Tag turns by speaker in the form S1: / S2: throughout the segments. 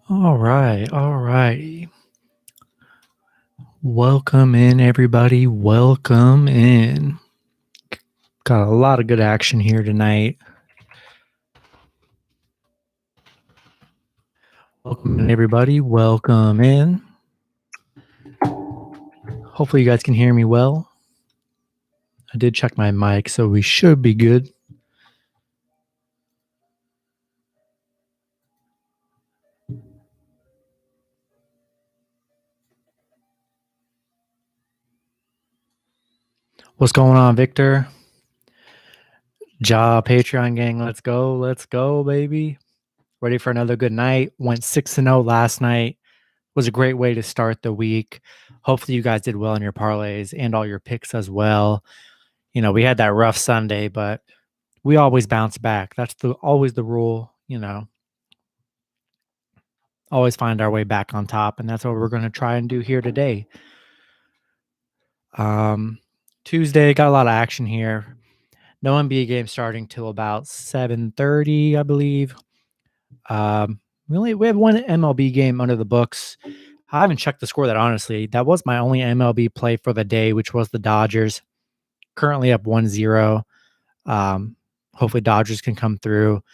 S1: All right, all right. Welcome in, everybody. Welcome in. Got a lot of good action here tonight. Welcome in, everybody. Welcome in. Hopefully, you guys can hear me well. I did check my mic, so we should be good. What's going on, Victor? Patreon gang, let's go. Let's go, baby. Ready for another good night. Went 6-0 last night. Was a great way to start the week. Hopefully, you guys did well in your parlays and all your picks as well. You know, we had that rough Sunday, but we always bounce back. That's always the rule, always find our way back on top. And that's what we're going to try and do here today. Tuesday, got a lot of action here. No NBA game starting till about 7:30, I believe. We have one MLB game under the books. I haven't checked the score that honestly. That was my only MLB play for the day, which was the Dodgers. Currently up 1-0. Hopefully Dodgers can come through.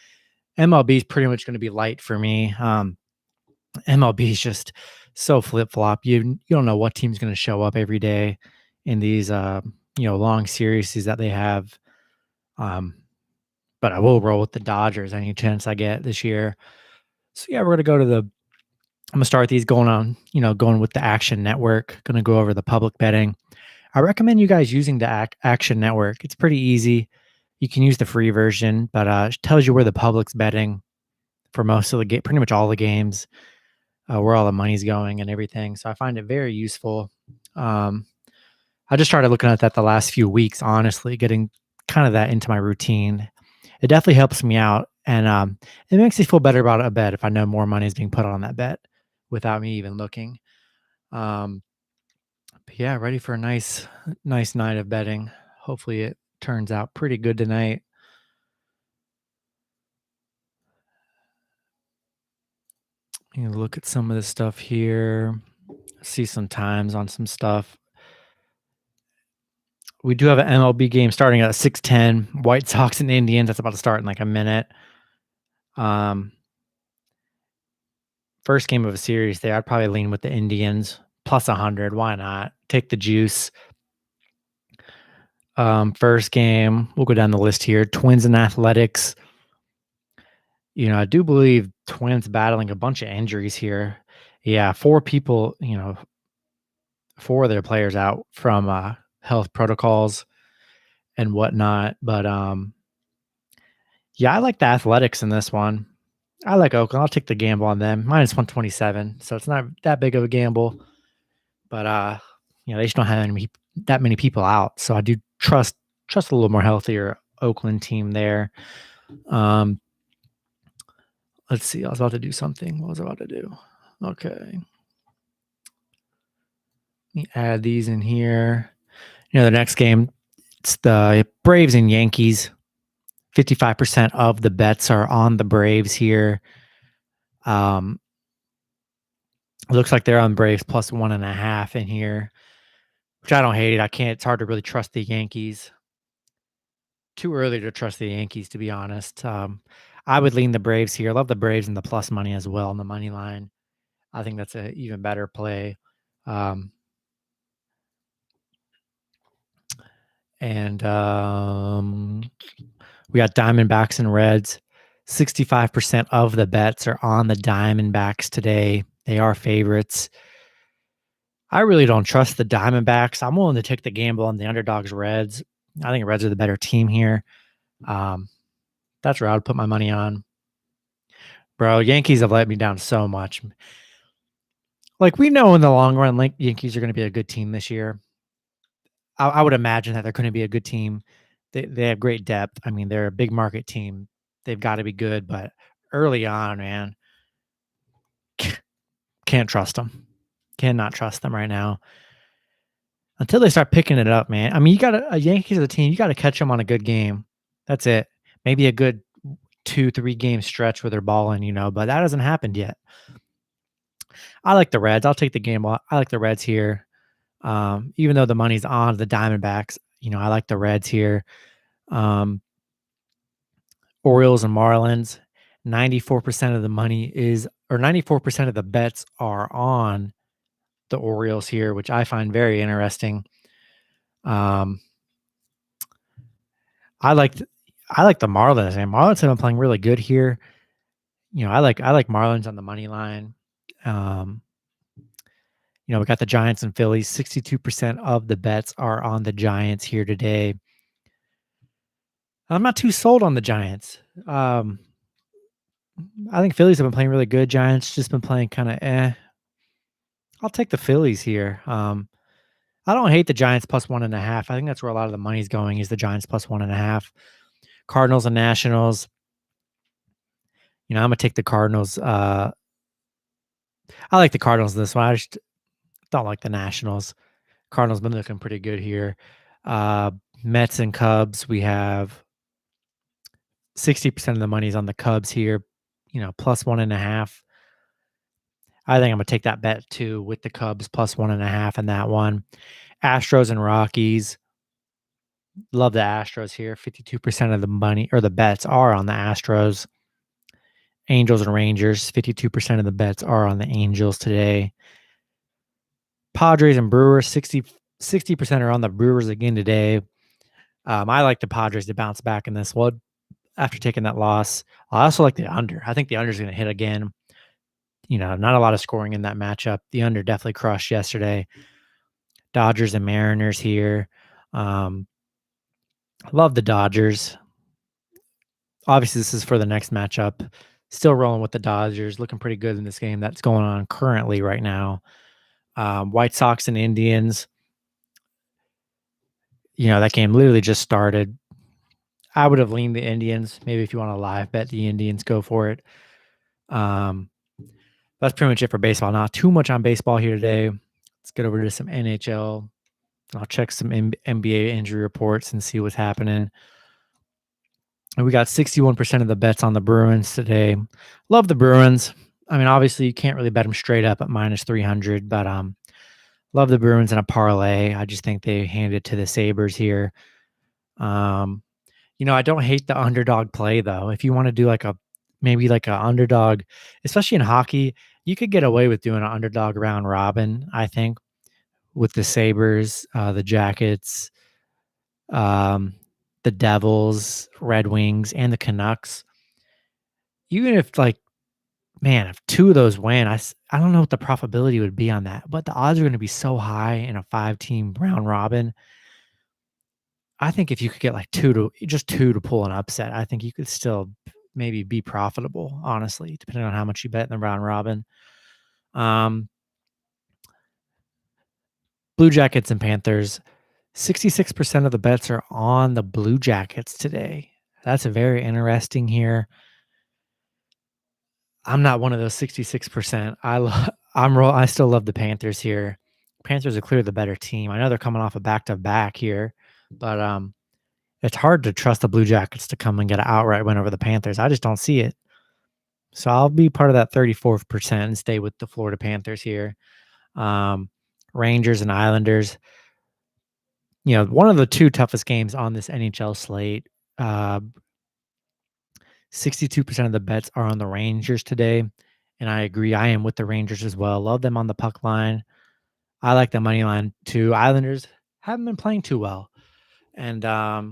S1: MLB is pretty much going to be light for me. MLB is just so flip-flop. You don't know what team's going to show up every day in these long series that they have. But I will roll with the Dodgers any chance I get this year. So yeah, we're I'm gonna start these going with the Action Network. Gonna go over the public betting. I recommend you guys using the Action Network. It's pretty easy. You can use the free version, but it tells you where the public's betting for most of the game, pretty much all the games, where all the money's going and everything. So I find it very useful. I just started looking at that the last few weeks, honestly, getting kind of that into my routine. It definitely helps me out, and it makes me feel better about a bet if I know more money is being put on that bet without me even looking. But yeah, ready for a nice night of betting. Hopefully it turns out pretty good tonight. You look at some of the stuff here. See some times on some stuff. We do have an MLB game starting at 6:10. White Sox and Indians. That's about to start in like a minute. First game of a series there. I'd probably lean with the Indians plus 100. Why not? Take the juice. First game, we'll go down the list here. Twins and Athletics. I do believe Twins battling a bunch of injuries here. Yeah, 4 people, 4 of their players out from health protocols and whatnot. But yeah, I like the Athletics in this one. I like Oakland. I'll take the gamble on them. Minus 127. So it's not that big of a gamble. But they just don't have that many people out. So I do trust a little more healthier Oakland team there. Let's see. I was about to do something. What was I about to do? Okay. Let me add these in here. The next game, it's the Braves and Yankees. 55% of the bets are on the Braves here. It looks like they're on Braves plus 1.5 in here, which I don't hate it. It's hard to really trust the Yankees. Too early to trust the Yankees, to be honest. I would lean the Braves here. I love the Braves and the plus money as well on the money line. I think that's an even better play. And we got Diamondbacks and Reds. 65% of the bets are on the Diamondbacks today. They are favorites. I really don't trust the Diamondbacks. I'm willing to take the gamble on the underdogs Reds. I think Reds are the better team here. That's where I would put my money on. Bro, Yankees have let me down so much. Like, we know in the long run, Yankees are going to be a good team this year. I would imagine that they're going to be a good team. They have great depth. I mean, they're a big market team. They've got to be good, but early on, man, can't trust them. Cannot trust them right now. Until they start picking it up, man. I mean, a Yankees as a team, you got to catch them on a good game. That's it. Maybe a good 2-3 game stretch where they're balling, but that hasn't happened yet. I like the Reds. I'll take the game. I like the Reds here. Even though the money's on the Diamondbacks, I like the Reds here. Orioles and Marlins, 94% of the money is, or 94% of the bets are on the Orioles here, which I find very interesting. Um, I like I like the Marlins, and Marlins have been playing really good here. I like Marlins on the money line. Um, we got the Giants and Phillies. 62% of the bets are on the Giants here today. I'm not too sold on the Giants. I think Phillies have been playing really good. Giants just been playing kind of eh. I'll take the Phillies here. I don't hate the Giants plus 1.5. I think that's where a lot of the money's going is the Giants plus 1.5. Cardinals and Nationals. I'm gonna take the Cardinals. I like the Cardinals in this one. I just don't like the Nationals. Cardinals been looking pretty good here. Mets and Cubs. We have 60% of the money's on the Cubs here. Plus 1.5. I think I'm gonna take that bet too with the Cubs plus 1.5 in that one. Astros and Rockies. Love the Astros here. 52% of the money or the bets are on the Astros. Angels and Rangers. 52% of the bets are on the Angels today. Padres and Brewers. 60% are on the Brewers again today. I like the Padres to bounce back in this one after taking that loss. I also like the under. I think the under is going to hit again. Not a lot of scoring in that matchup. The under definitely crushed yesterday. Dodgers and Mariners here. Love the Dodgers. Obviously, this is for the next matchup. Still rolling with the Dodgers. Looking pretty good in this game that's going on currently right now. White Sox and Indians. That game literally just started. I would have leaned the Indians. Maybe if you want to live bet the Indians, go for it. That's pretty much it for baseball. Not too much on baseball here today. Let's get over to some NHL. I'll check some NBA injury reports and see what's happening. And we got 61% of the bets on the Bruins today. Love the Bruins. I mean, obviously, you can't really bet them straight up at minus 300, but love the Bruins in a parlay. I just think they handed it to the Sabres here. I don't hate the underdog play, though. If you want to do maybe an underdog, especially in hockey, you could get away with doing an underdog round robin, I think, with the Sabres, the Jackets, the Devils, Red Wings, and the Canucks. Even if if two of those win, I don't know what the profitability would be on that, but the odds are going to be so high in a 5-team round robin. I think if you could get two to pull an upset, I think you could still maybe be profitable, honestly, depending on how much you bet in the round robin. Blue Jackets and Panthers. 66% of the bets are on the Blue Jackets today. That's very interesting here. I'm not one of those 66%. I still love the Panthers here. Panthers are clearly the better team. I know they're coming off a back-to-back here, but it's hard to trust the Blue Jackets to come and get an outright win over the Panthers. I just don't see it. So I'll be part of that 34% and stay with the Florida Panthers here. Rangers and Islanders. One of the two toughest games on this NHL slate. 62% of the bets are on the Rangers today. And I agree. I am with the Rangers as well. Love them on the puck line. I like the money line too. Islanders haven't been playing too well. And I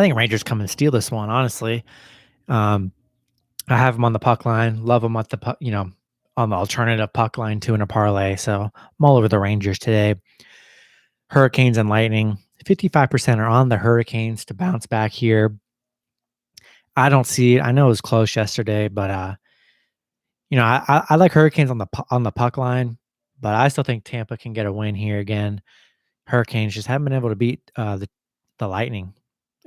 S1: think Rangers come and steal this one, honestly. I have them on the puck line. Love them at the puck, on the alternative puck line too in a parlay. So I'm all over the Rangers today. Hurricanes and Lightning. 55% are on the Hurricanes to bounce back here. I don't see it. I know it was close yesterday, but I like Hurricanes on the puck line, but I still think Tampa can get a win here again. Hurricanes just haven't been able to beat the Lightning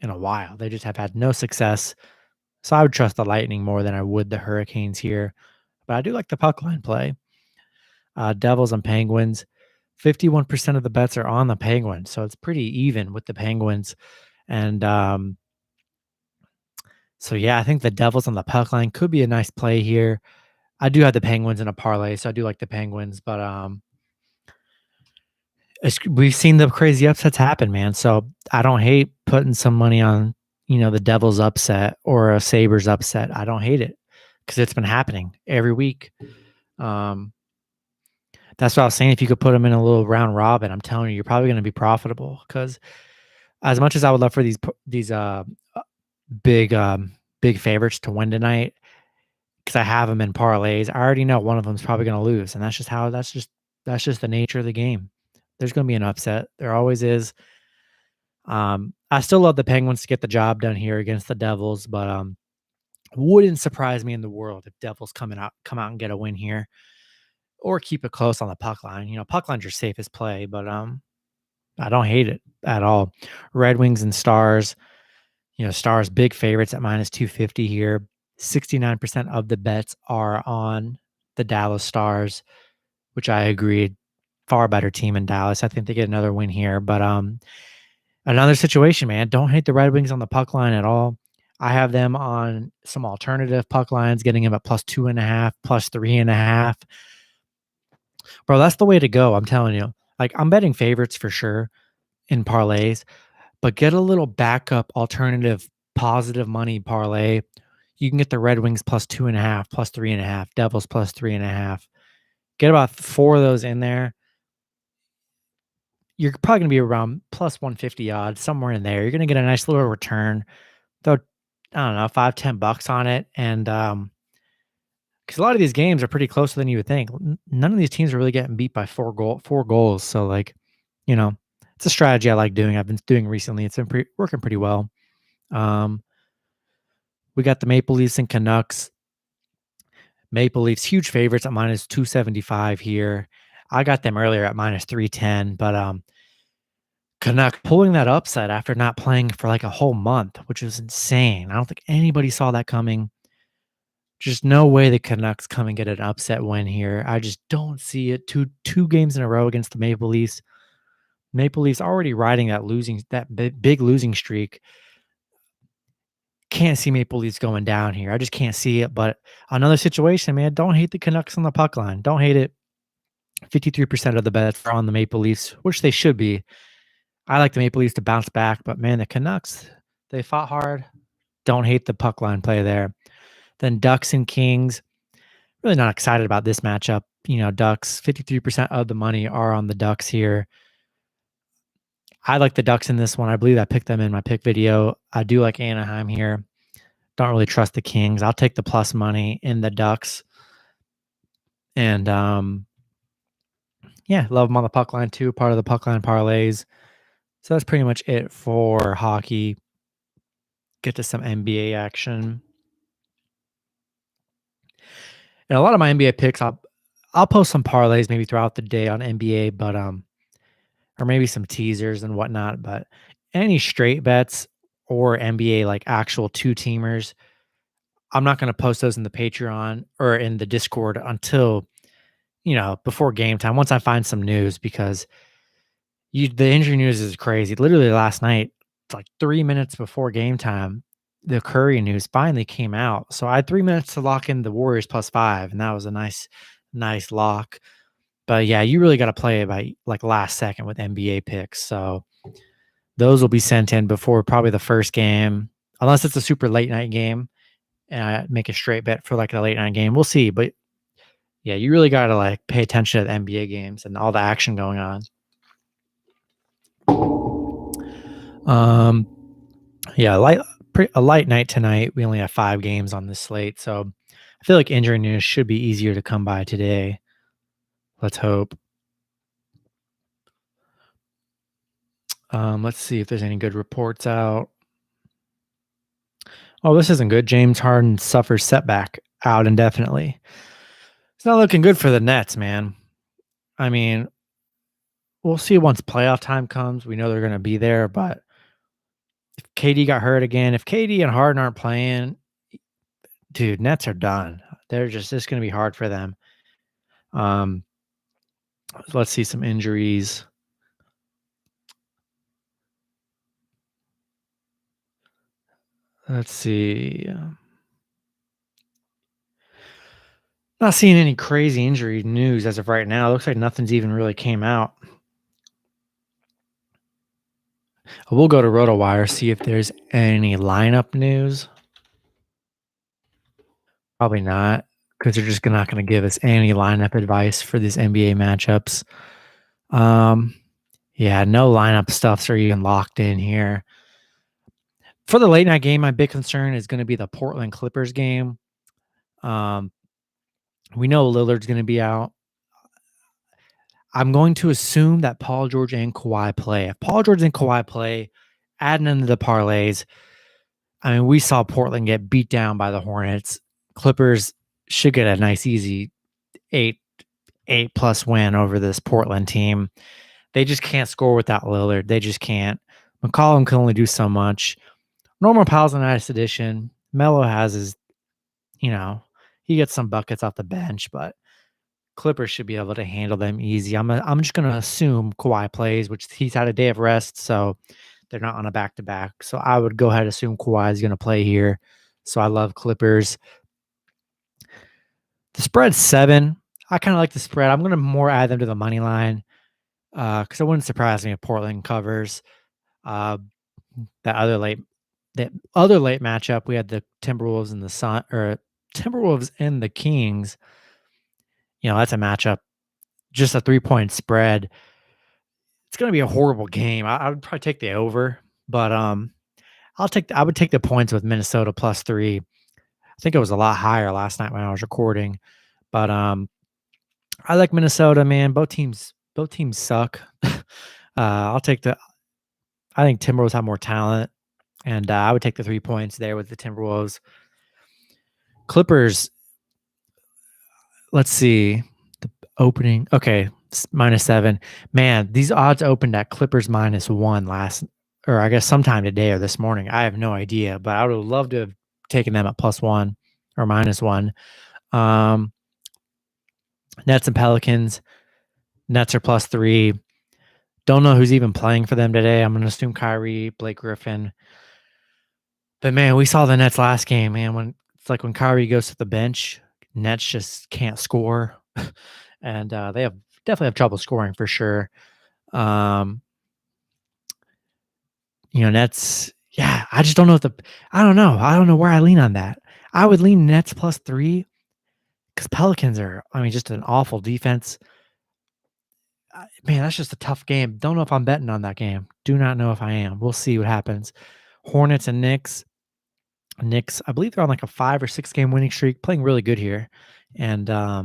S1: in a while. They just have had no success. So I would trust the Lightning more than I would the Hurricanes here. But I do like the puck line play. Devils and Penguins. 51% of the bets are on the Penguins. So it's pretty even with the Penguins. And So yeah, I think the Devils on the puck line could be a nice play here. I do have the Penguins in a parlay, so I do like the Penguins, but we've seen the crazy upsets happen, man. So I don't hate putting some money on, the Devils upset or a Sabres upset. I don't hate it because it's been happening every week. Um, that's what I was saying. If you could put them in a little round robin, I'm telling you, you're probably going to be profitable. Because as much as I would love for these big big favorites to win tonight, because I have them in parlays, I already know one of them is probably going to lose, and that's just the nature of the game. There's going to be an upset. There always is. I still love the Penguins to get the job done here against the Devils, but wouldn't surprise me in the world if Devils come out and get a win here, or keep it close on the puck line. Puck line's your safest play, but I don't hate it at all. Red Wings and Stars. Stars big favorites at minus 250 here. 69% of the bets are on the Dallas Stars, which I agreed. Far better team in Dallas. I think they get another win here, but another situation, man. Don't hate the Red Wings on the puck line at all. I have them on some alternative puck lines, getting them at +2.5, +3.5. Bro, that's the way to go. I'm telling you. Like, I'm betting favorites for sure in parlays, but get a little backup alternative positive money parlay. You can get the Red Wings +2.5, +3.5, Devils +3.5. Get about 4 of those in there. You're probably going to be around +150 odds, somewhere in there. You're going to get a nice little return. Throw, I don't know, $5-10 on it. And because a lot of these games are pretty closer than you would think. None of these teams are really getting beat by four goals. So, like, it's a strategy I like doing. I've been doing recently. It's been working pretty well. We got the Maple Leafs and Canucks. Maple Leafs, huge favorites at minus 275 here. I got them earlier at minus 310, but Canuck pulling that upset after not playing for like a whole month, which is insane. I don't think anybody saw that coming. Just no way the Canucks come and get an upset win here. I just don't see it. Two games in a row against the Maple Leafs. Maple Leafs already riding that big losing streak. Can't see Maple Leafs going down here. I just can't see it. But another situation, man. Don't hate the Canucks on the puck line. Don't hate it. 53% of the bets are on the Maple Leafs, which they should be. I like the Maple Leafs to bounce back, but man, the Canucks, they fought hard. Don't hate the puck line play there. Then Ducks and Kings. Really not excited about this matchup. Ducks, 53% of the money are on the Ducks here. I like the Ducks in this one. I believe I picked them in my pick video. I do like Anaheim here. Don't really trust the Kings. I'll take the plus money in the Ducks. And yeah, love them on the puck line too. Part of the puck line parlays. So that's pretty much it for hockey. Get to some NBA action. And a lot of my NBA picks, I'll post some parlays maybe throughout the day on NBA, but or maybe some teasers and whatnot. But any straight bets or NBA like actual two teamers, I'm not going to post those in the Patreon or in the Discord until before game time. Once I find some news, because the injury news is crazy. Literally last night, like 3 minutes before game time, the Curry news finally came out. So I had 3 minutes to lock in the Warriors +5, and that was a nice lock. But yeah, you really got to play it by like last second with NBA picks. So those will be sent in before probably the first game, unless it's a super late night game and I make a straight bet for like a late night game. We'll see. But yeah, you really got to like pay attention to the NBA games and all the action going on. Yeah, a light night tonight. We only have 5 games on this slate, so I feel like injury news should be easier to come by today. Let's hope. Let's see if there's any good reports out. Oh, this isn't good. James Harden suffers setback, out indefinitely. It's not looking good for the Nets, man. I mean, we'll see once playoff time comes. We know they're going to be there, but if KD got hurt again, if KD and Harden aren't playing, dude, Nets are done. It's going to be hard for them. Let's see some injuries. Let's see. Not seeing any crazy injury news as of right now. It looks like nothing's even really came out. We'll go to RotoWire, see if there's any lineup news. Probably not, because they're just not going to give us any lineup advice for these NBA matchups. Yeah, no lineup stuffs are even locked in here. For the late night game, my big concern is going to be the Portland Clippers game. We know Lillard's going to be out. I'm going to assume that Paul George and Kawhi play. If Paul George and Kawhi play, adding into the parlays, I mean, we saw Portland get beat down by the Hornets. Clippers should get a nice, easy 8+ win over this Portland team. They just can't score without Lillard. They just can't. McCollum can only do so much. Normal Powell's a nice addition. Melo has his, he gets some buckets off the bench, but Clippers should be able to handle them easy. I'm just going to assume Kawhi plays, which he's had a day of rest, so they're not on a back-to-back. So I would go ahead and assume Kawhi is going to play here. So I love Clippers. The spread's 7. I kind of like the spread. I'm going to more add them to the money line because it wouldn't surprise me if Portland covers. That other late matchup, we had the Timberwolves and Timberwolves and the Kings. That's a matchup, just a 3-point spread. It's going to be a horrible game. I would probably take the over, but I would take the points with Minnesota +3. I think it was a lot higher last night when I was recording, but I like Minnesota, man. Both teams suck. I think Timberwolves have more talent, and I would take the 3 points there with the Timberwolves. Clippers, let's see. The opening, okay, -7. Man, these odds opened at Clippers -1 or I guess sometime today or this morning. I have no idea, but I would have loved to have taken them at +1 or -1. Nets and Pelicans. Nets are +3. Don't know who's even playing for them today. I'm going to assume Kyrie, Blake Griffin. But man, we saw the Nets last game, man. When Kyrie goes to the bench, Nets just can't score, and they definitely have trouble scoring for sure. Nets. Yeah, I just don't know I don't know. I don't know where I lean on that. I would lean Nets +3 because Pelicans are, just an awful defense. Man, that's just a tough game. Don't know if I'm betting on that game. Do not know if I am. We'll see what happens. Hornets and Knicks. Knicks, I believe they're on like a 5 or 6 game winning streak, playing really good here. And I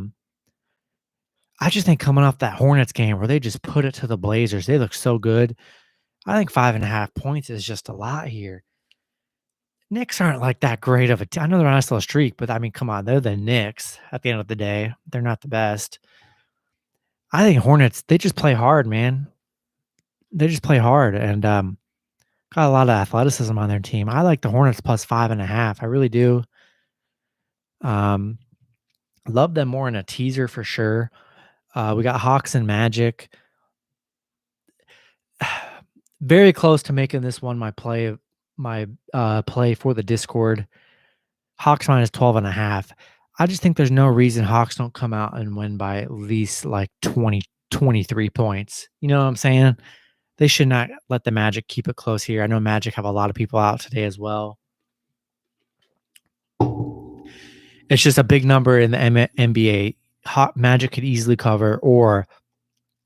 S1: just think coming off that Hornets game where they just put it to the Blazers, they look so good. I think 5.5 points is just a lot here. Knicks aren't like that great of a team. I know they're on a streak, but come on, they're the Knicks at the end of the day. They're not the best. I think Hornets, they just play hard, man. They just play hard and got a lot of athleticism on their team. I like the Hornets +5.5. I really do. Love them more in a teaser for sure. We got Hawks and Magic. Very close to making this one my play for the Discord. Hawks -12.5. I just think there's no reason Hawks don't come out and win by at least like 20, 23 points. You know what I'm saying? They should not let the Magic keep it close here. I know Magic have a lot of people out today as well. It's just a big number in the NBA. Magic could easily cover, or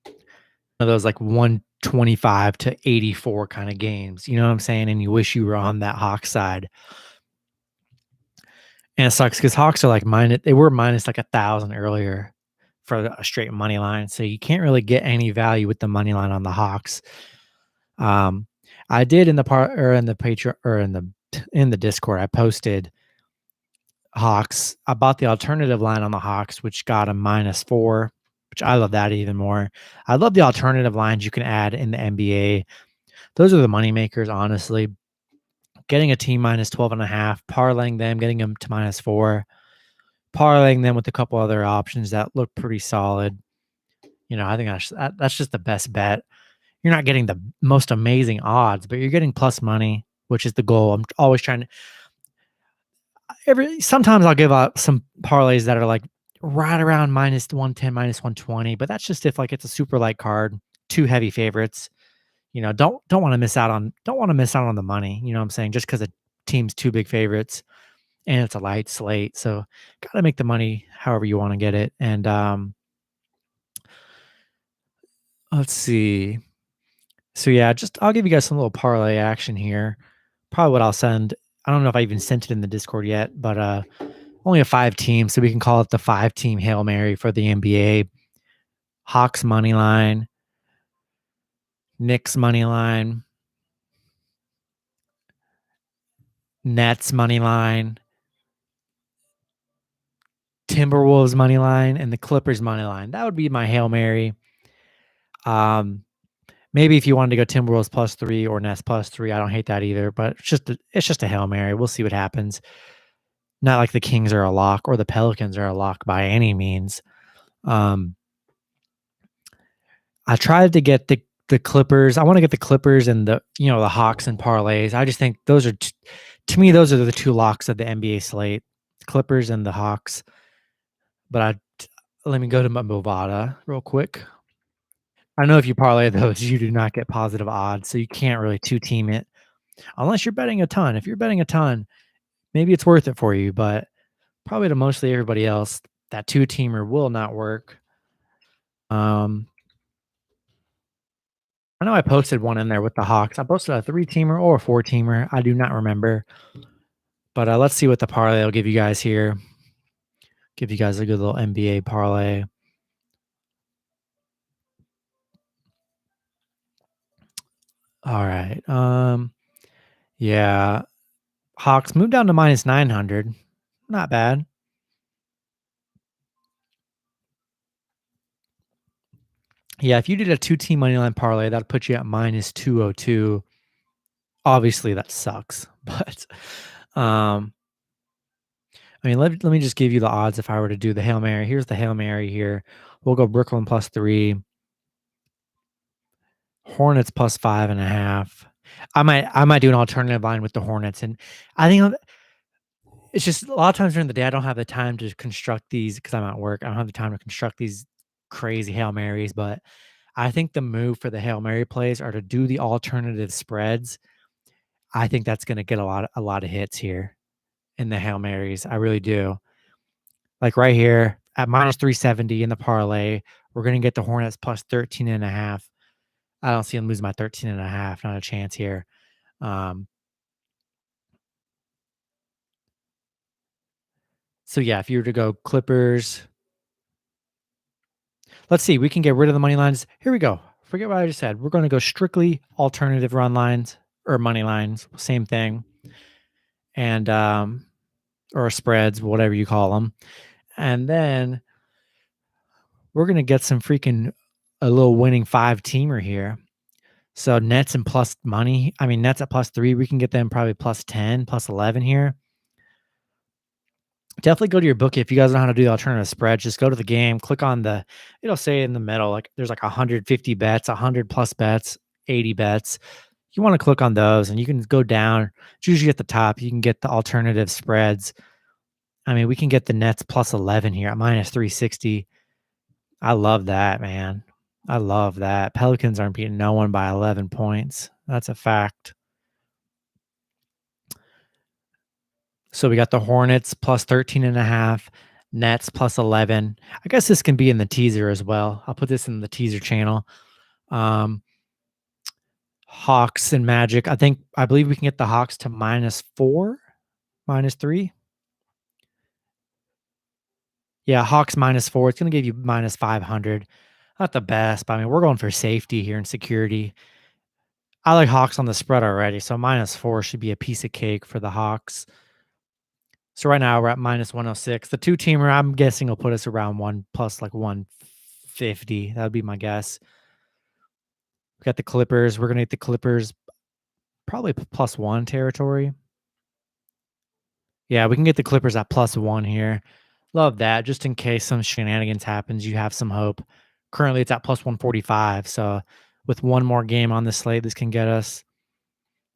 S1: one of those like 125 to 84 kind of games. You know what I'm saying? And you wish you were on that Hawks side. And it sucks because Hawks are like they were minus like 1,000 earlier for a straight money line. So you can't really get any value with the money line on the Hawks. I did in the Patreon or in the Discord, I posted Hawks. I bought the alternative line on the Hawks, which got a -4, which I love that even more. I love the alternative lines you can add in the NBA. Those are the money makers, honestly. Getting a team -12.5, parlaying them, getting them to -4, parlaying them with a couple other options that look pretty solid. I think that's just the best bet. You're not getting the most amazing odds, but you're getting plus money, which is the goal. I'm always trying to. every sometimes I'll give up some parlays that are like right around -110, -120, but that's just if like it's a super light card, 2 heavy favorites. Don't wanna miss out on the money, you know what I'm saying? Just because a team's 2 big favorites and it's a light slate, so gotta make the money however you wanna get it, and, let's see. So, yeah, just I'll give you guys some little parlay action here. Probably what I'll send. I don't know if I even sent it in the Discord yet, but, only a 5 team, so we can call it the 5-team Hail Mary for the NBA. Hawks money line, Knicks money line, Nets money line, Timberwolves money line, and the Clippers money line. That would be my Hail Mary. Um, Maybe if you wanted to go Timberwolves +3 or Nets +3, I don't hate that either, but it's just a Hail Mary. We'll see what happens. Not like the Kings are a lock or the Pelicans are a lock by any means. Um, I tried to get the Clippers. I wanna get the Clippers and the Hawks and parlays. I just think those are to me, those are the 2 locks of the NBA slate, Clippers and the Hawks. But let me go to my Bovada real quick. I know if you parlay those, you do not get positive odds, so you can't really two-team it unless you're betting a ton. If you're betting a ton, maybe it's worth it for you, but probably to mostly everybody else, that two-teamer will not work. Um, I know I posted one in there with the Hawks. I posted a three-teamer or a four-teamer. I do not remember, but let's see what the parlay will give you guys here. Give you guys a good little NBA parlay. All right. Yeah. Hawks moved down to -900. Not bad. Yeah, if you did a two-team money line parlay, that'd put you at -202. Obviously, that sucks, but, um, I mean, let me just give you the odds if I were to do the Hail Mary. Here's the Hail Mary here. We'll go Brooklyn +3, Hornets +5.5. I might do an alternative line with the Hornets, and I think it's just a lot of times during the day, I don't have the time to construct these because 'cause I'm at work. I don't have the time to construct these crazy Hail Marys, but I think the move for the Hail Mary plays are to do the alternative spreads. I think that's gonna get a lot of hits here in the Hail Marys. I really do. Like right here at -370 in the parlay, we're gonna get the Hornets +13.5. I don't see them losing by 13.5. Not a chance here. Um, so yeah, if you were to go Clippers, let's see, we can get rid of the money lines. Here we go. Forget what I just said. We're gonna go strictly alternative run lines or money lines, same thing, and or spreads, whatever you call them. And then we're gonna get some freaking a little winning five-teamer here. So Nets and plus money. I mean, Nets at +3, we can get them probably +10, +11 here. Definitely go to your bookie if you guys know how to do the alternative spread. Just go to the game, click on it'll say in the middle, like there's like 150 bets, 100 plus bets, 80 bets. You want to click on those and you can go down. It's usually at the top. You can get the alternative spreads. I mean, we can get the Nets +11 here at -360. I love that, man. I love that. Pelicans aren't beating no one by 11 points. That's a fact. So we got the Hornets +13.5, Nets +11. I guess this can be in the teaser as well. I'll put this in the teaser channel. Um, Hawks and Magic. I believe we can get the Hawks to -4, -3. Yeah, Hawks -4. It's gonna give you -500. Not the best, but I mean, we're going for safety here and security. I like Hawks on the spread already, so -4 should be a piece of cake for the Hawks. So right now we're at -106. The two-teamer, I'm guessing, will put us around 1 plus like 150. That would be my guess. We got the Clippers. We're gonna get the Clippers probably +1 territory. Yeah, we can get the Clippers at +1 here. Love that. Just in case some shenanigans happens, you have some hope. Currently, it's at +145. So with one more game on the slate, this can get us.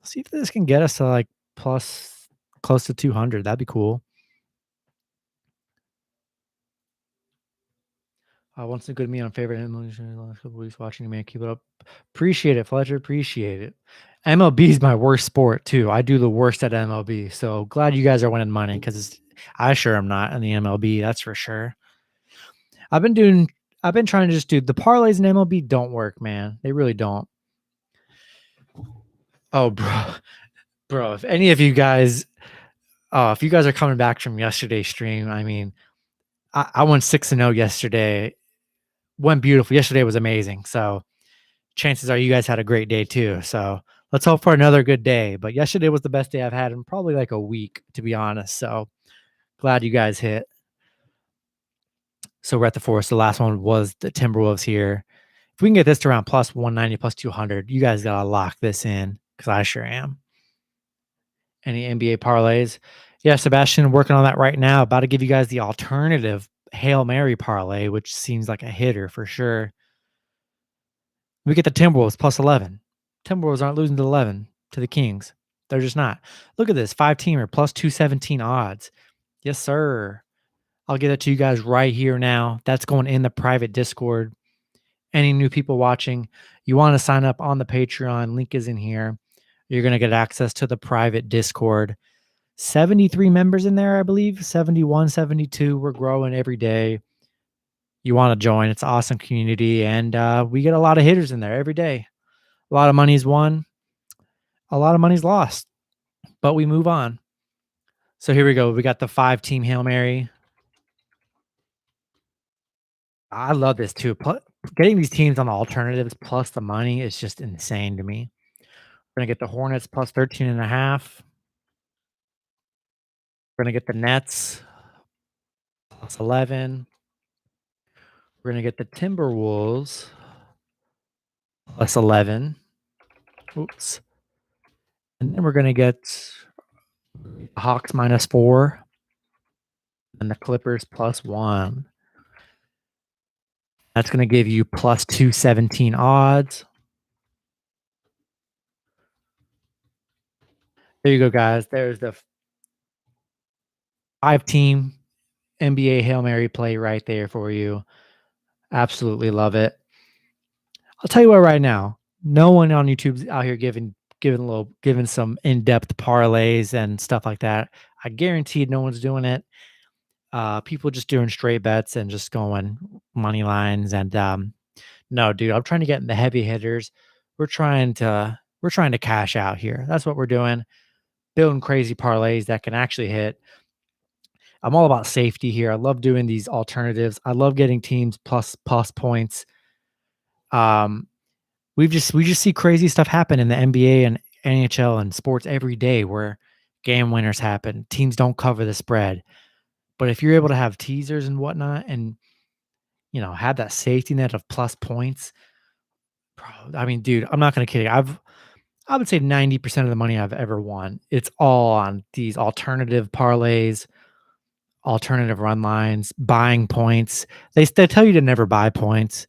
S1: See if this can get us to like plus close to 200. That'd be cool. Once a good me on favorite MLB the last couple weeks watching you, man. Keep it up. Appreciate it, Fletcher. Appreciate it. MLB is my worst sport too. I do the worst at MLB. So glad you guys are winning money because I sure am not in the MLB. That's for sure. I've been doing. I've been trying to just do the parlays in MLB. Don't work, man. They really don't. Oh, bro. If any of you guys, if you guys are coming back from yesterday's stream, I mean, I went 6-0 yesterday. Went beautiful. Yesterday was amazing. So chances are you guys had a great day too. So let's hope for another good day. But yesterday was the best day I've had in probably like a week, to be honest. So glad you guys hit. So we're at the fourth. The last one was the Timberwolves here. If we can get this to around plus 190, plus 200, you guys got to lock this in because I sure am. Any NBA parlays? Yeah, Sebastian, working on that right now. About to give you guys the alternative Hail Mary parlay, which seems like a hitter for sure. We get the Timberwolves plus 11. Timberwolves aren't losing to 11 to the Kings. They're just not. Look at this 5-teamer plus 217 odds. Yes, sir. I'll get it to you guys right here now. That's going in the private Discord. Any new people watching, you want to sign up on the Patreon. Link is in here. You're going to get access to the private Discord. 73 members in there, I believe. 71, 72. We're growing every day. You want to join. It's an awesome community. And we get a lot of hitters in there every day. A lot of money's won. A lot of money's lost. But we move on. So here we go. We got the 5-team Hail Mary. I love this too. Getting these teams on the alternatives plus the money is just insane to me. We're going to get the Hornets plus 13.5. We're going to get the Nets plus 11. We're going to get the Timberwolves plus 11. Oops. And then we're going to get the Hawks minus 4 and the Clippers plus 1. That's going to give you plus 217 odds. There you go, guys. There's the 5-team NBA Hail Mary play right there for you. Absolutely love it. I'll tell you what right now. No one on YouTube's out here giving some in-depth parlays and stuff like that. I guarantee no one's doing it. People just doing straight bets and just going money lines. And no, dude, I'm trying to get in the heavy hitters. We're trying to cash out here. That's what we're doing. Building crazy parlays that can actually hit. I'm all about safety here. I love doing these alternatives. I love getting teams plus points. We just see crazy stuff happen in the NBA and NHL and sports every day where game winners happen. Teams don't cover the spread. But if you're able to have teasers and whatnot and, have that safety net of plus points, bro, I mean, dude, I'm not going to kid you. I would say 90% of the money I've ever won, it's all on these alternative parlays, alternative run lines, buying points. They tell you to never buy points.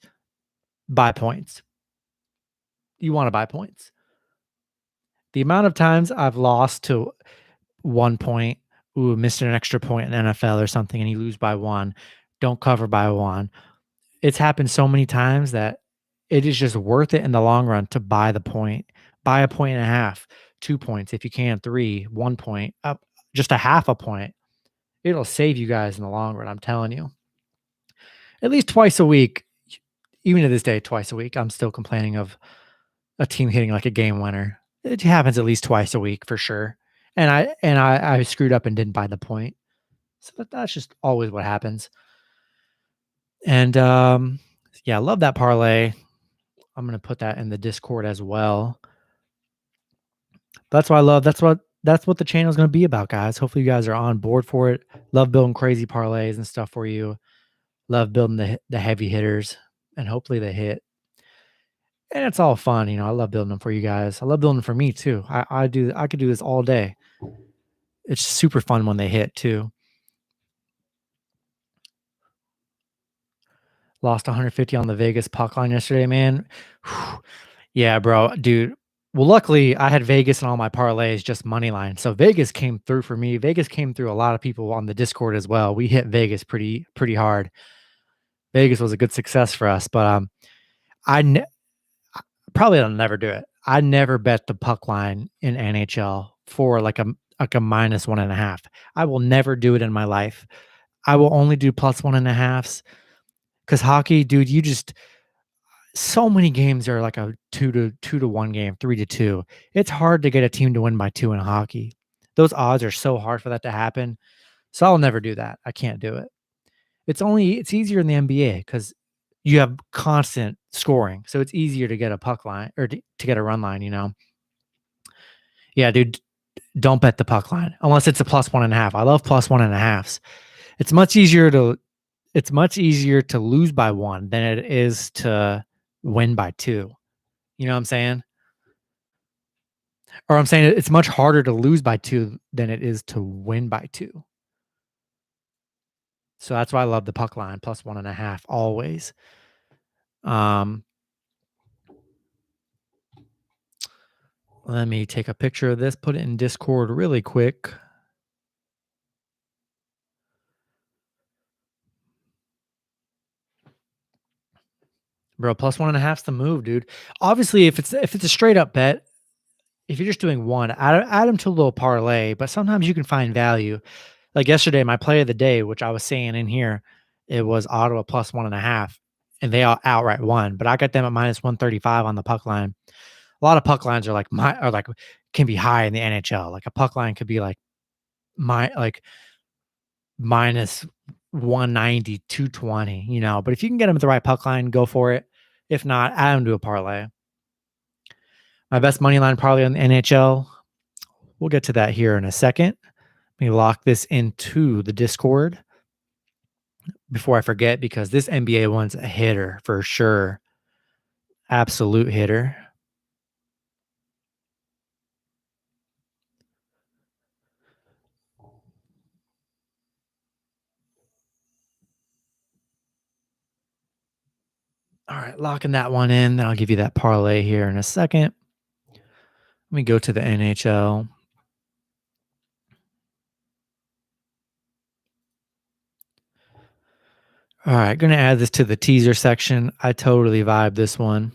S1: Buy points. You want to buy points. The amount of times I've lost to 1 point, missed an extra point in NFL or something, and you lose by 1, don't cover by 1. It's happened so many times that it is just worth it in the long run to buy the point. Buy a point and a half, 2 points if you can, 3, 1 point, up just a half a point. It'll save you guys in the long run, I'm telling you. At least twice a week, even to this day, twice a week, I'm still complaining of a team hitting like a game winner. It happens at least twice a week for sure. And I screwed up and didn't buy the point. So that's just always what happens. And yeah, I love that parlay. I'm going to put that in the Discord as well. That's what I love. That's what the channel is going to be about, guys. Hopefully you guys are on board for it. Love building crazy parlays and stuff for you. Love building the heavy hitters, and hopefully they hit. And it's all fun, I love building them for you guys. I love building them for me too. I could do this all day. It's super fun when they hit too. Lost 150 on the Vegas puck line yesterday, man. Whew. Yeah, bro, dude. Well, luckily I had Vegas and all my parlays just money line. So Vegas came through for me. Vegas came through a lot of people on the Discord as well. We hit Vegas pretty hard. Vegas was a good success for us, but I ne- probably I'll never do it. I never bet the puck line in NHL for like a minus 1.5. I will never do it in my life. I will only do plus 1.5s because hockey, dude, you just so many games are like a 2-1 game, 3-2. It's hard to get a team to win by 2 in hockey. Those odds are so hard for that to happen. So I'll never do that. I can't do it. It's easier in the NBA because you have constant scoring. So it's easier to get a puck line or to get a run line, you know. Yeah, dude, don't bet the puck line unless it's a plus 1.5. I love plus 1.5s. It's much easier to lose by 1 than it is to win by 2. You know what I'm saying? Or I'm saying it's much harder to lose by 2 than it is to win by 2. So that's why I love the puck line plus 1.5 always. Um, Let me take a picture of this, put it in Discord really quick. Bro, plus 1.5's the move, dude. Obviously, if it's a straight up bet, if you're just doing one, add them to a little parlay, but sometimes you can find value. Like yesterday, my play of the day, which I was saying in here, it was Ottawa plus 1.5, and they all outright won. But I got them at minus 135 on the puck line. A lot of puck lines are like can be high in the NHL. Like a puck line could be like minus 190, 220, you know. But if you can get them at the right puck line, go for it. If not, add them to a parlay. My best money line parlay on the NHL. We'll get to that here in a second. Let me lock this into the Discord before I forget because this NBA one's a hitter for sure. Absolute hitter. All right, locking that one in. Then I'll give you that parlay here in a second. Let me go to the NHL. All right, going to add this to the teaser section. I totally vibe this one.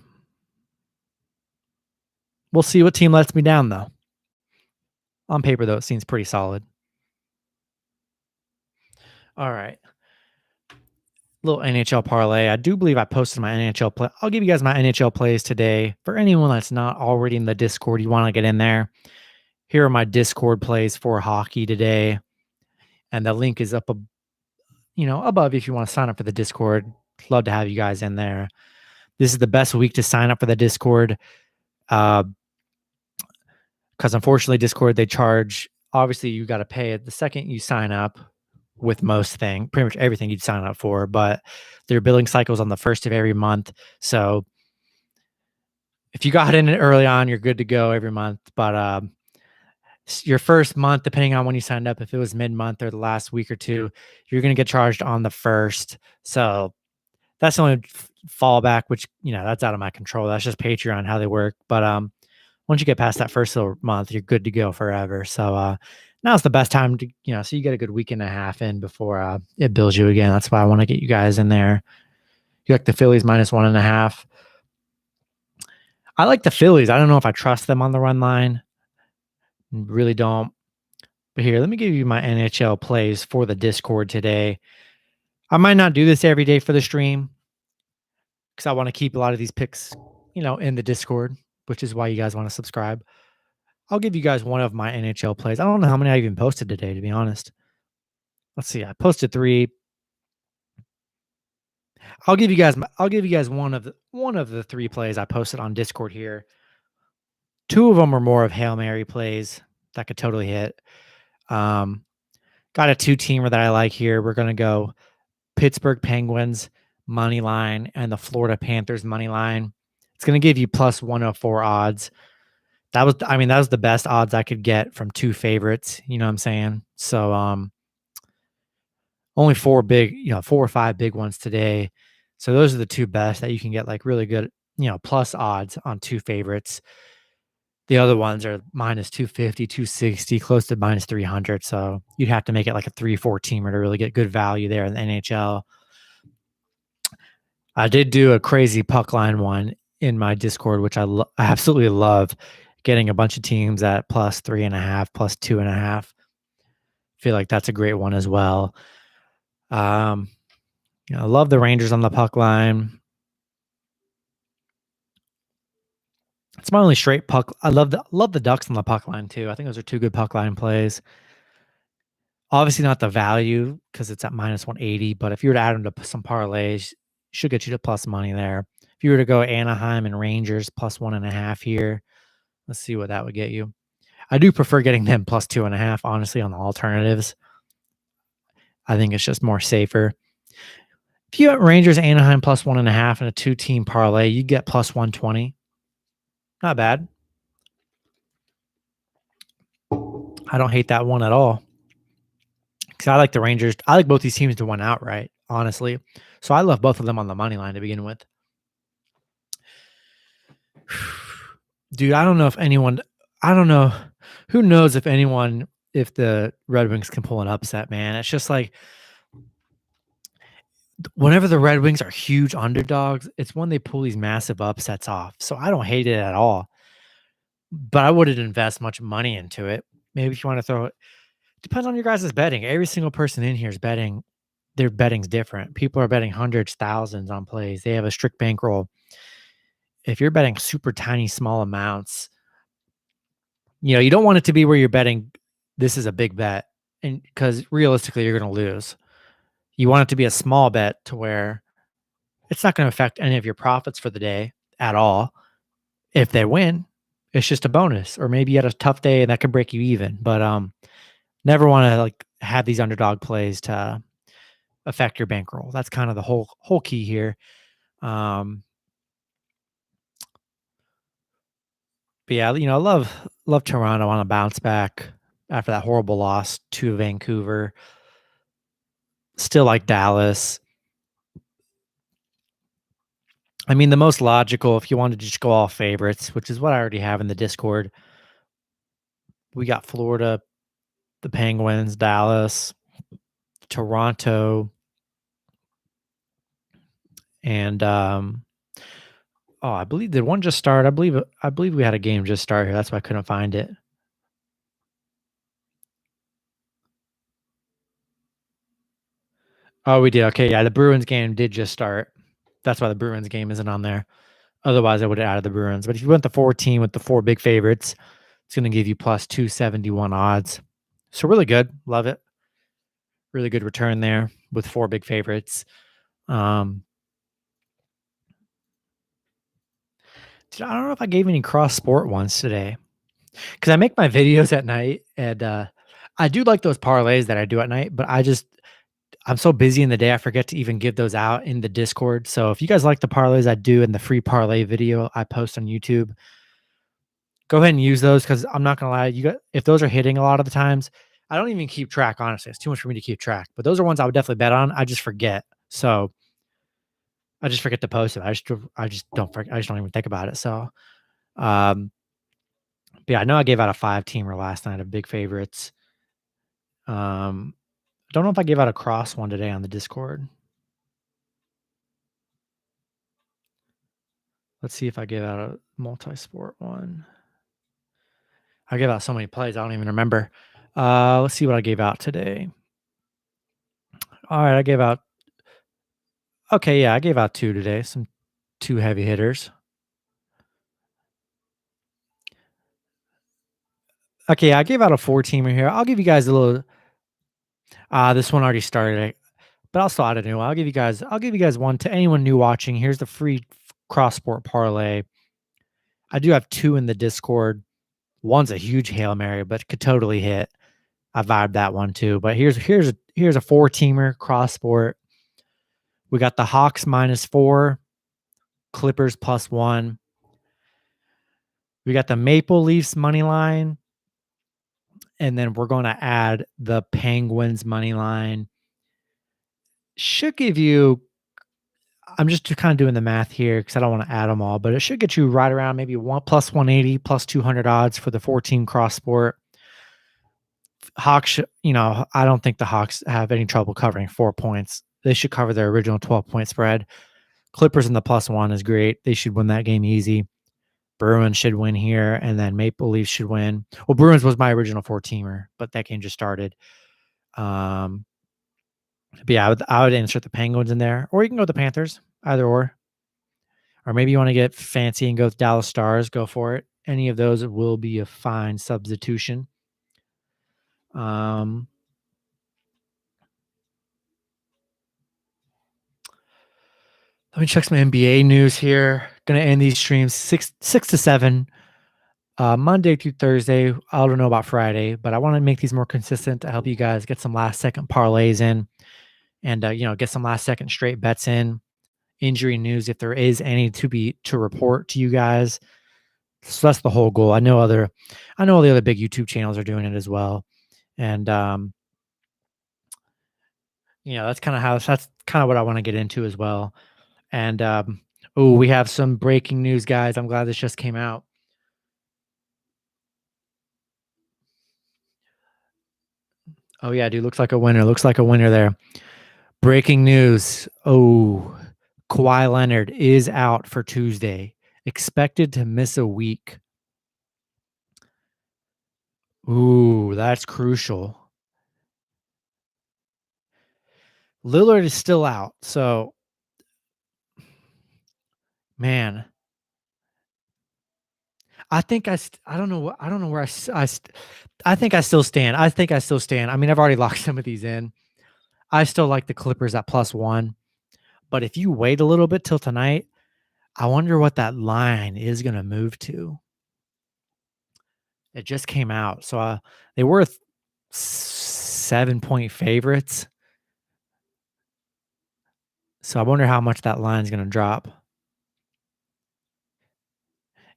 S1: We'll see what team lets me down, though. On paper, though, it seems pretty solid. All right. Little NHL parlay. I do believe I posted my NHL play. I'll give you guys my NHL plays today. For anyone that's not already in the Discord, you want to get in there. Here are my Discord plays for hockey today. And the link is up, above if you want to sign up for the Discord. Love to have you guys in there. This is the best week to sign up for the Discord. Because unfortunately, Discord, they charge, obviously, you got to pay it the second you sign up with pretty much everything you'd sign up for. But their billing cycles on the first of every month. So if you got in it early on, you're good to go every month. But your first month, depending on when you signed up, if it was mid-month or the last week or two, you're going to get charged on the first. So that's the only fallback, which, that's out of my control. That's just Patreon, how they work. But once you get past that first little month, you're good to go forever. So now's the best time to, so you get a good week and a half in before it bills you again. That's why I want to get you guys in there. You like the Phillies minus 1.5. I like the Phillies. I don't know if I trust them on the run line. Really don't. But here, let me give you my NHL plays for the Discord today. I might not do this every day for the stream because I want to keep a lot of these picks, in the Discord, which is why you guys want to subscribe. I'll give you guys one of my NHL plays. I don't know how many I even posted today, to be honest. Let's see. I posted 3. I'll give you guys one of the 3 plays I posted on Discord here. 2 of them are more of Hail Mary plays that could totally hit. Got a 2-teamer that I like here. We're going to go Pittsburgh Penguins money line and the Florida Panthers money line. It's going to give you plus 104 odds. That was the best odds I could get from 2 favorites. You know what I'm saying? So, only 4 or 5 big ones today. So those are the 2 best that you can get like really good, plus odds on 2 favorites. The other ones are minus 250, 260, close to minus 300. So you'd have to make it like a 3-4 teamer to really get good value there in the NHL. I did do a crazy puck line one in my Discord, which I absolutely love, getting a bunch of teams at +3.5, +2.5. Feel like that's a great one as well. Um, I love the Rangers on the puck line. It's my only straight puck. I love the Ducks on the puck line too. I think those are two good puck line plays. Obviously not the value because it's at -180, but if you were to add them to some parlays, should get you to plus money there. If you were to go Anaheim and Rangers +1.5 here, let's see what that would get you. I do prefer getting them +2.5, honestly, on the alternatives. I think it's just more safer. If you have Rangers Anaheim +1.5 and a 2-team parlay, you get +120. Not bad. I don't hate that one at all. Because I like the Rangers. I like both these teams to win outright, honestly. So I love both of them on the money line to begin with. Dude, I don't know if anyone, I don't know. Who knows if anyone, if the Red Wings can pull an upset, man. It's just like whenever the Red Wings are huge underdogs, it's when they pull these massive upsets off. So I don't hate it at all. But I wouldn't invest much money into it. Maybe if you want to throw it, depends on your guys' betting. Every single person in here is betting. Their betting's different. People are betting hundreds, thousands on plays. They have a strict bankroll. If you're betting super tiny, small amounts, you don't want it to be where you're betting this is a big bet, and because realistically you're going to lose. You want it to be a small bet to where it's not going to affect any of your profits for the day at all. If they win, it's just a bonus, or maybe you had a tough day and that could break you even. But never want to like have these underdog plays to affect your bankroll. That's kind of the whole key here. But yeah, I love Toronto on a bounce back after that horrible loss to Vancouver. Still like Dallas. I mean, the most logical, if you wanted to just go all favorites, which is what I already have in the Discord, we got Florida, the Penguins, Dallas, Toronto, and I believe did one just start? I believe we had a game just start here. That's why I couldn't find it. Oh, we did. Okay, yeah, the Bruins game did just start. That's why the Bruins game isn't on there. Otherwise, I would have added the Bruins. But if you went the 14 with the 4 big favorites, it's going to give you plus 271 odds. So really good. Love it. Really good return there with 4 big favorites. I don't know if I gave any cross sport ones today because I make my videos at night, and I do like those parlays that I do at night, but I'm so busy in the day, I forget to even give those out in the Discord. So if you guys like the parlays I do in the free parlay video I post on YouTube, go ahead and use those because I'm not gonna lie, if those are hitting a lot of the times, I don't even keep track. Honestly, it's too much for me to keep track. But those are ones I would definitely bet on. I just forget. So I just forget to post it. I just don't forget. I just don't even think about it. So, but yeah, I know I gave out a 5-teamer last night of big favorites. I don't know if I gave out a cross one today on the Discord. Let's see if I gave out a multi-sport one. I gave out so many plays, I don't even remember. Let's see what I gave out today. All right, I gave out. Okay, yeah, I gave out 2 today. Some 2 heavy hitters. Okay, I gave out a 4-teamer here. I'll give you guys a little. This one already started, but I'll still add a new one. I'll give you guys one to anyone new watching. Here's the free cross sport parlay. I do have 2 in the Discord. One's a huge Hail Mary, but could totally hit. I vibed that one too. But here's a 4-teamer cross sport. We got the Hawks -4, Clippers +1. We got the Maple Leafs money line, and then we're going to add the Penguins money line. Should give you. I'm just kind of doing the math here because I don't want to add them all, but it should get you right around maybe plus 180, plus 200 odds for the 14 cross sport. Hawks, I don't think the Hawks have any trouble covering 4 points. They should cover their original 12-point spread. Clippers in the +1 is great. They should win that game easy. Bruins should win here, and then Maple Leafs should win. Well, Bruins was my original 4-teamer, but that game just started. But yeah, I would insert the Penguins in there, or you can go with the Panthers, either or. Or maybe you want to get fancy and go with Dallas Stars, go for it. Any of those will be a fine substitution. Let me check some NBA news here. Going to end these streams 6 to 7, Monday through Thursday. I don't know about Friday, but I want to make these more consistent to help you guys get some last second parlays in, and get some last second straight bets in. Injury news, if there is any to report to you guys. So that's the whole goal. I know all the other big YouTube channels are doing it as well, and that's kind of what I want to get into as well. And we have some breaking news, guys. I'm glad this just came out. Oh yeah, dude, looks like a winner there. Breaking news. Oh, Kawhi Leonard is out for Tuesday. Expected to miss a week. Ooh, that's crucial. Lillard is still out, so man, I think I don't know where I think I still stand. I mean, I've already locked some of these in. I still like the Clippers at +1, but if you wait a little bit till tonight, I wonder what that line is going to move to. It just came out, so they were 7-point favorites. So I wonder how much that line is going to drop.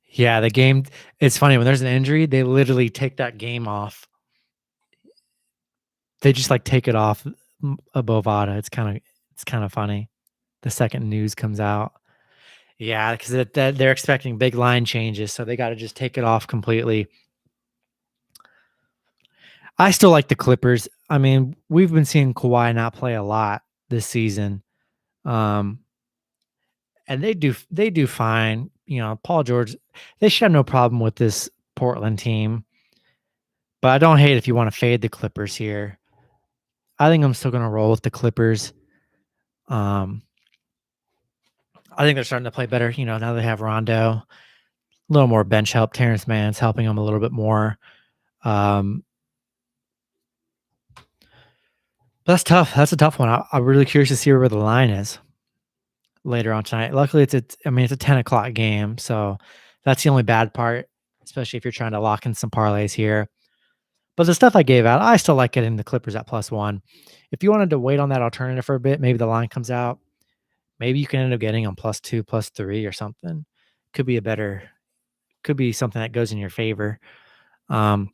S1: Yeah, the game. It's funny when there's an injury, they literally take that game off. They just take it off a Bovada. It's kind of funny. The second news comes out. Yeah, because they're expecting big line changes, so they got to just take it off completely. I still like the Clippers. I mean, we've been seeing Kawhi not play a lot this season, and they do fine. Paul George, they should have no problem with this Portland team. But I don't hate if you want to fade the Clippers here. I think I'm still going to roll with the Clippers. I think they're starting to play better. Now they have Rondo, a little more bench help. Terrence Mann's helping them a little bit more. That's tough. That's a tough one. I'm really curious to see where the line is later on tonight. Luckily, it's a 10:00 game, so that's the only bad part, especially if you're trying to lock in some parlays here. But the stuff I gave out, I still like getting the Clippers at +1. If you wanted to wait on that alternative for a bit, maybe the line comes out. Maybe you can end up getting on +2, +3 or something. Could be something that goes in your favor. I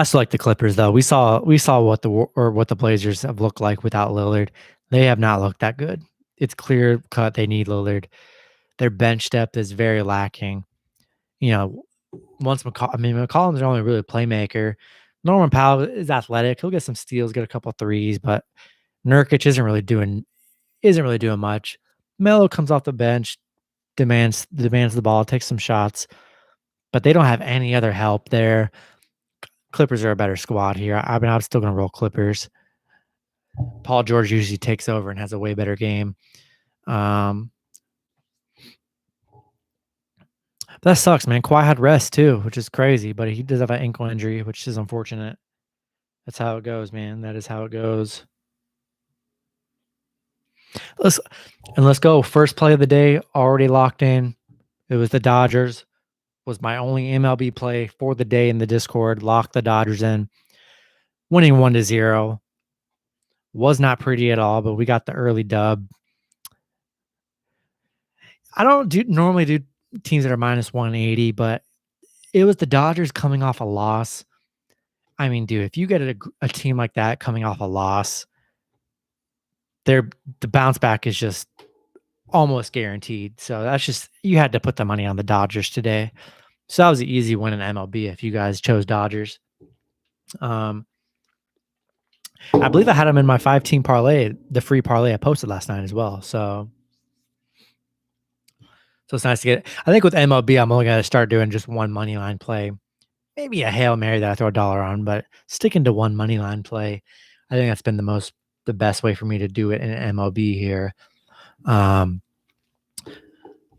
S1: still like the Clippers though. We saw what the Blazers have looked like without Lillard. They have not looked that good. It's clear cut they need Lillard. Their bench depth is very lacking. Once McCollum's their only really playmaker. Norman Powell is athletic. He'll get some steals, get a couple threes, but Nurkic isn't really doing much. Melo comes off the bench, demands the ball, takes some shots, but they don't have any other help there. Clippers are a better squad here. I'm still going to roll Clippers. Paul George usually takes over and has a way better game. That sucks, man. Kawhi had rest too, which is crazy, but he does have an ankle injury, which is unfortunate. That's how it goes, man. That is how it goes. Let's go. First play of the day, already locked in. It was the Dodgers. Was my only MLB play for the day in the Discord. Locked the Dodgers in. Winning 1-0. Was not pretty at all, but we got the early dub. I don't normally do teams that are -180, but it was the Dodgers coming off a loss. I mean, dude, if you get a team like that coming off a loss, the bounce back is just almost guaranteed. So that's just, you had to put the money on the Dodgers today. So that was an easy win in MLB if you guys chose Dodgers. I believe I had him in my 5-team parlay, the free parlay I posted last night as well. So it's nice to get. I think with MLB, I'm only going to start doing just one money line play, maybe a Hail Mary that I throw $1 on, but sticking to one money line play, I think that's been the best way for me to do it in MLB here.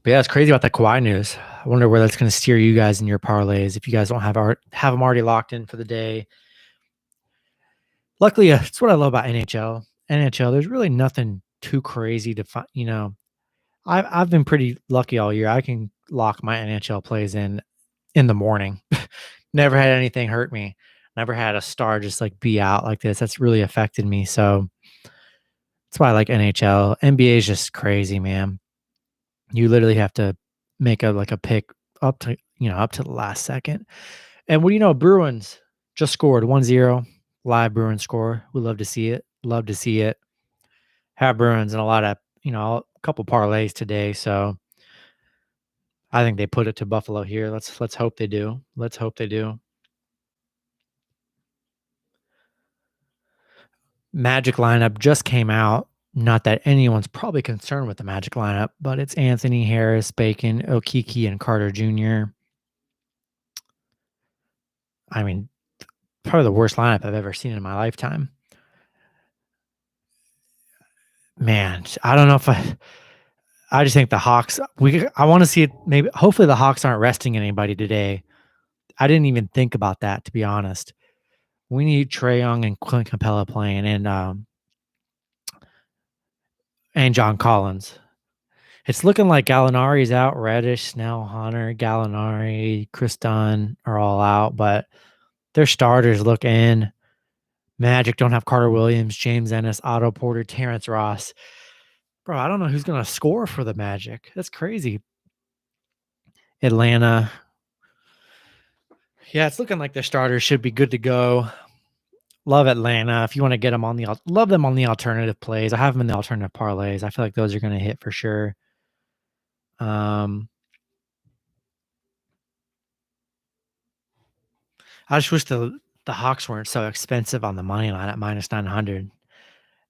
S1: But yeah, it's crazy about the Kawhi news. I wonder where that's going to steer you guys in your parlays if you guys don't have them already locked in for the day. Luckily, it's what I love about NHL. NHL, there's really nothing too crazy to find. I've been pretty lucky all year. I can lock my NHL plays in the morning. Never had anything hurt me. Never had a star just like be out like this. That's really affected me. So that's why I like NHL. NBA is just crazy, man. You literally have to make a pick up to the last second. And what do you know? Bruins just scored 1-0 live Bruins score. We love to see it. Love to see it. Have Bruins and a lot of, a couple parlays today. So I think they put it to Buffalo here. Let's hope they do. Let's hope they do. Magic lineup just came out. Not that anyone's probably concerned with the Magic lineup, but it's Anthony, Harris, Bacon, Okiki, and Carter Jr. I mean, probably the worst lineup I've ever seen in my lifetime. Man, I don't know if I just think the Hawks. I want to see it. Maybe, hopefully, the Hawks aren't resting anybody today. I didn't even think about that, to be honest. We need Trae Young and Clint Capella playing, and John Collins. It's looking like Gallinari's out. Reddish, Snell, Hunter, Gallinari, Chris Dunn are all out, but their starters look in. Magic don't have Carter Williams, James Ennis, Otto Porter, Terrence Ross. Bro, I don't know who's going to score for the Magic. That's crazy. Atlanta. Yeah, it's looking like their starters should be good to go. Love Atlanta. If you want to get them love them on the alternative plays. I have them in the alternative parlays. I feel like those are going to hit for sure. I just wish the Hawks weren't so expensive on the money line at minus 900.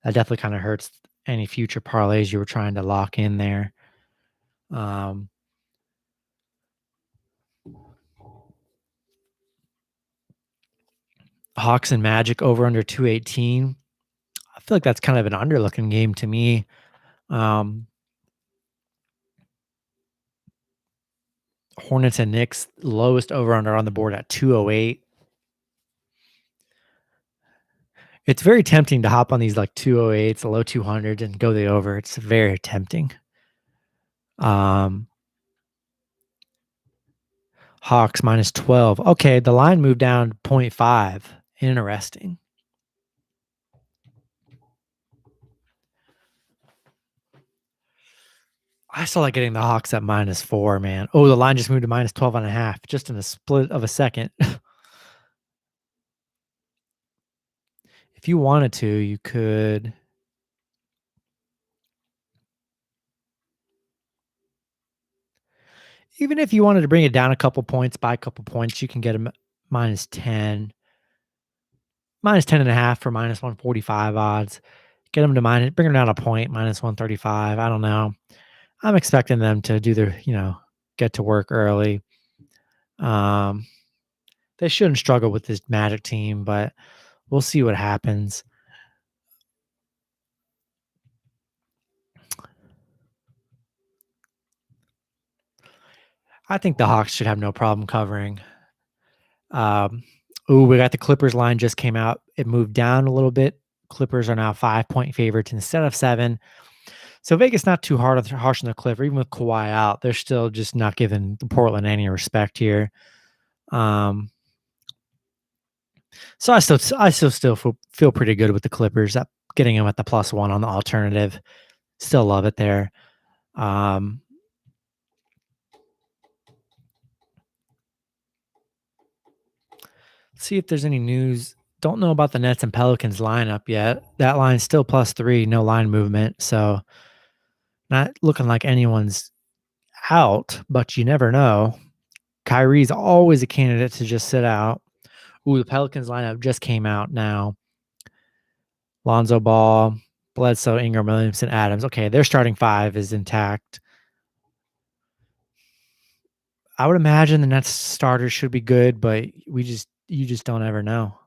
S1: That definitely kind of hurts any future parlays you were trying to lock in there. Hawks and Magic over under 218. I feel like that's kind of an underlooking game to me. Hornets and Knicks, lowest over under on the board at 208. It's very tempting to hop on these like 208s, the low 200s, and go the over. It's very tempting. Hawks minus 12. Okay, the line moved down to 0.5. Interesting. I still like getting the Hawks at minus 4, man. Oh, the line just moved to minus 12.5 just in a split of a second. If you wanted to, you could. Even if you wanted to bring it down a couple points, by a couple points, you can get them minus 10. Minus 10.5 for minus 145 odds. Get them to bring them down a point, minus 135. I don't know. I'm expecting them to do their, get to work early. They shouldn't struggle with this Magic team, but we'll see what happens. I think the Hawks should have no problem covering. We got the Clippers line just came out. It moved down a little bit. Clippers are now 5-point favorites instead of 7. So Vegas not too harsh on the Clipper. Even with Kawhi out, they're still just not giving the Portland any respect here. So I still feel pretty good with the Clippers. Getting them at the +1 on the alternative. Still love it there. Let's see if there's any news. Don't know about the Nets and Pelicans lineup yet. That line's still +3, no line movement. So not looking like anyone's out, but you never know. Kyrie's always a candidate to just sit out. The Pelicans lineup just came out now. Lonzo Ball, Bledsoe, Ingram, Williamson, Adams. Okay, their starting five is intact. I would imagine the Nets starters should be good, but you just don't ever know.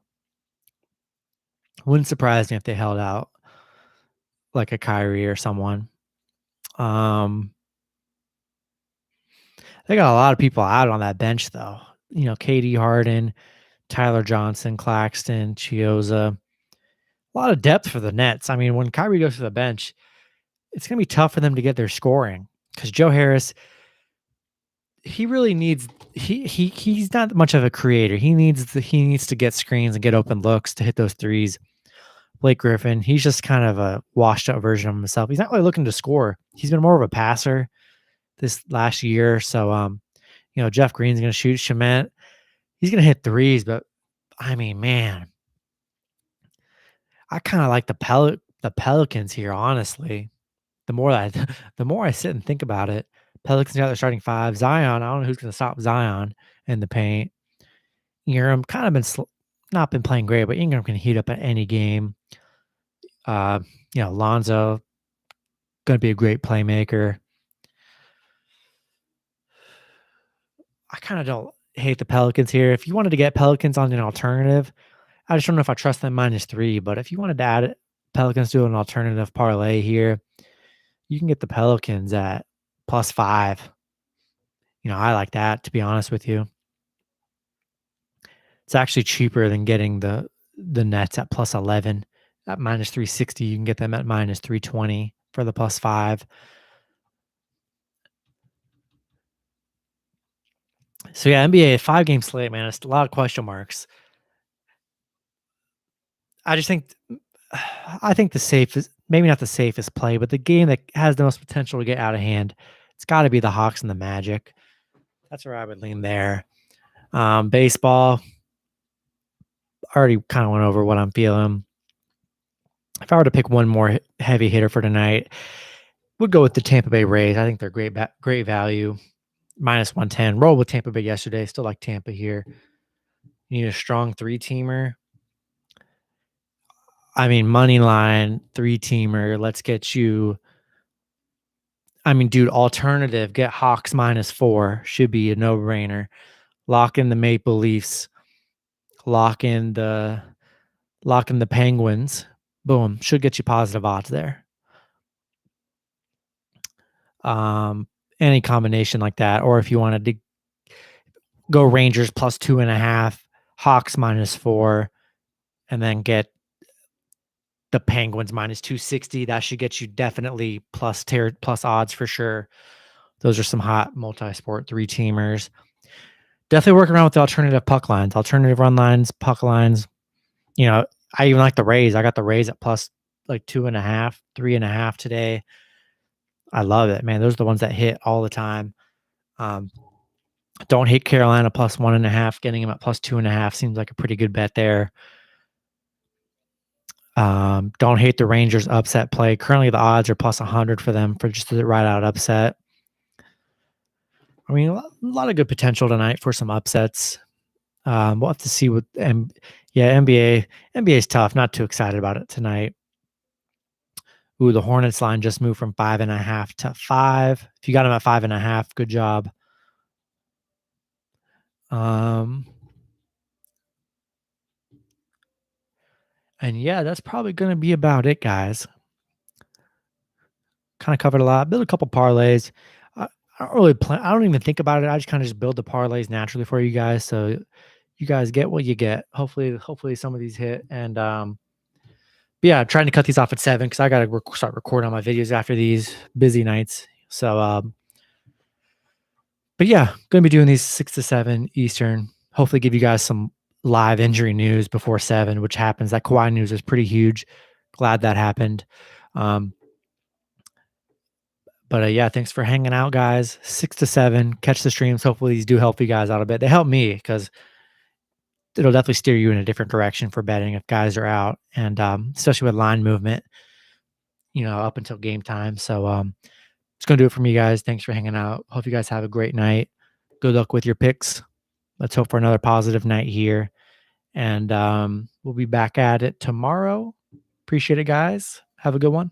S1: Wouldn't surprise me if they held out like a Kyrie or someone. They got a lot of people out on that bench though. KD Harden, Tyler Johnson, Claxton, Chioza. A lot of depth for the Nets. I mean, when Kyrie goes to the bench, it's going to be tough for them to get their scoring because Joe Harris, he really needs he's not much of a creator. He needs to get screens and get open looks to hit those threes. Blake Griffin, he's just kind of a washed up version of himself. He's not really looking to score. He's been more of a passer this last year. So Jeff Green's going to shoot. Shemet, he's going to hit threes, but I mean, man, I kind of like the Pelicans here, honestly. The more I sit and think about it, Pelicans got their starting five. Zion, I don't know who's going to stop Zion in the paint. Ingram kind of not been playing great, but Ingram can heat up at any game. Lonzo going to be a great playmaker. I kind of don't hate the Pelicans here. If you wanted to get Pelicans on an alternative, I just don't know if I trust them -3. But if you wanted to add Pelicans to an alternative parlay here, you can get the Pelicans at +5. I like that, to be honest with you. It's actually cheaper than getting the Nets at +11. At -360, you can get them at -320 for the +5. So yeah, NBA 5-game slate, man. It's a lot of question marks. I think the safest, maybe not the safest play, but the game that has the most potential to get out of hand, it's got to be the Hawks and the Magic. That's where I would lean there. Baseball, I already kind of went over what I'm feeling. If I were to pick one more heavy hitter for tonight, would go with the Tampa Bay Rays. I think they're great value. -110. Roll with Tampa Bay yesterday. Still like Tampa here. You need a strong 3-teamer. I mean, money line 3-teamer. Let's get you. I mean, dude, alternative. Get Hawks -4. Should be a no-brainer. Lock in the Maple Leafs. Lock in the Penguins. Boom. Should get you positive odds there. Any combination like that, or if you wanted to go Rangers +2.5, Hawks -4, and then get the Penguins -260, that should get you definitely plus odds for sure. Those are some hot multi-sport 3-teamers. Definitely working around with the alternative puck lines, alternative run lines, puck lines. I even like the Rays. I got the Rays at +2.5, 3.5 today. I love it, man. Those are the ones that hit all the time. Don't hate Carolina +1.5. Getting them at +2.5 seems like a pretty good bet there. Don't hate the Rangers upset play. Currently, the odds are +100 for them for just a right out upset. I mean, a lot of good potential tonight for some upsets. We'll have to see what. NBA is tough. Not too excited about it tonight. Ooh, the Hornets line just moved from 5.5 to 5. If you got them at 5.5, good job. And yeah, that's probably going to be about it, guys. Kind of covered a lot. Build a couple parlays. I don't really plan. I don't even think about it. I just kind of just build the parlays naturally for you guys, so you guys get what you get. Hopefully some of these hit. And yeah, I'm trying to cut these off at 7 because I got to start recording on my videos after these busy nights. So, but yeah, going to be doing these 6 to 7 Eastern. Hopefully, give you guys some live injury news before 7, which happens. That Kawhi news is pretty huge. Glad that happened. But yeah, thanks for hanging out, guys. 6 to 7. Catch the streams. Hopefully, these do help you guys out a bit. They help me because it'll definitely steer you in a different direction for betting if guys are out, and especially with line movement, up until game time. So it's going to do it for me, guys. Thanks for hanging out. Hope you guys have a great night. Good luck with your picks. Let's hope for another positive night here. And we'll be back at it tomorrow. Appreciate it, guys. Have a good one.